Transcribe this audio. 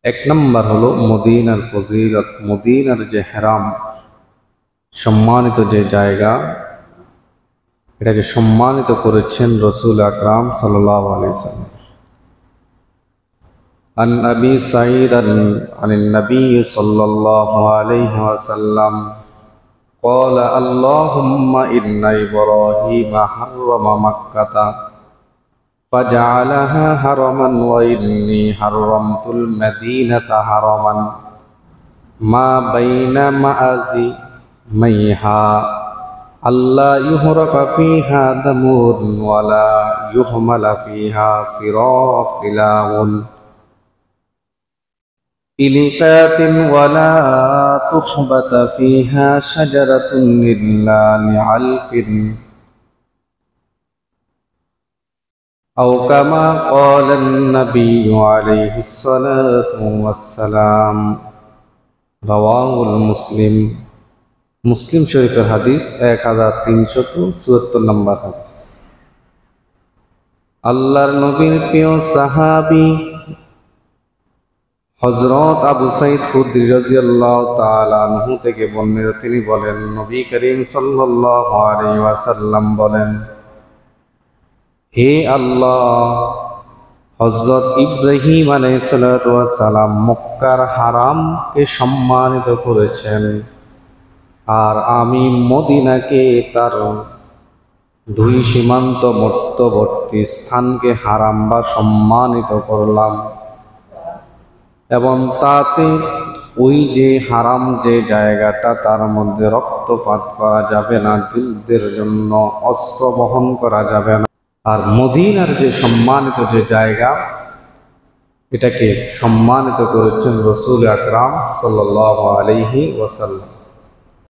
এক নম্বর হলো মদিনার ফজিলত। মদিনার যে হারাম, সম্মানিত যে জায়গা, এটাকে সম্মানিত করেছেন রাসূল আকরাম সাল্লাল্লাহু আলাইহি ওয়াসাল্লাম। আন আবি সাঈদ আনিন নবী সাল্লাল্লাহু আলাইহি ওয়াসাল্লাম قال اللهم إن إبراهيم حرم مكة فجعلها حرما وإني حرمت المدينة حرما ما بين مأزميها ألا يهرق فيها دم ولا يهمل فيها سراق إلفات ولا تخبت فيها شجرة إلا لعلف أو كما قال النبي عليه الصلاة والسلام رواه المسلم। মুসলিম শরীফের হাদিস 1374 নম্বর হাদিস। আল্লাহর নবীর প্রিয় সাহাবী হযরত আবু সাঈদ খুদরি রাদিয়াল্লাহু তাআলা আনহু থেকে বর্ণিত, তিনি বলেন, নবী করিম সাল্লাল্লাহু আলাইহি ওয়াসাল্লাম বলেন, হে আল্লাহ, হযরত ইব্রাহিম আলাইহিস সালাতু ওয়াস সালাম মক্কার হারামকে সম্মানিত করেছেন, আর আমি মদিনাকে তার দুই সীমান্ত মধ্যবর্তী স্থানকে হারাম বা সম্মানিত করলাম, এবং তাতে ওই যে হারাম যে জায়গাটা, তার মধ্যে রক্তপাত করা যাবে না, যুদ্ধের জন্য অস্ত্র বহন করা যাবে না। আর মদিনার যে সম্মানিত যে জায়গা, এটাকে সম্মানিত করেছেন রাসূল আকরাম সাল্লাল্লাহু আলাইহি ওয়াসাল্লাম।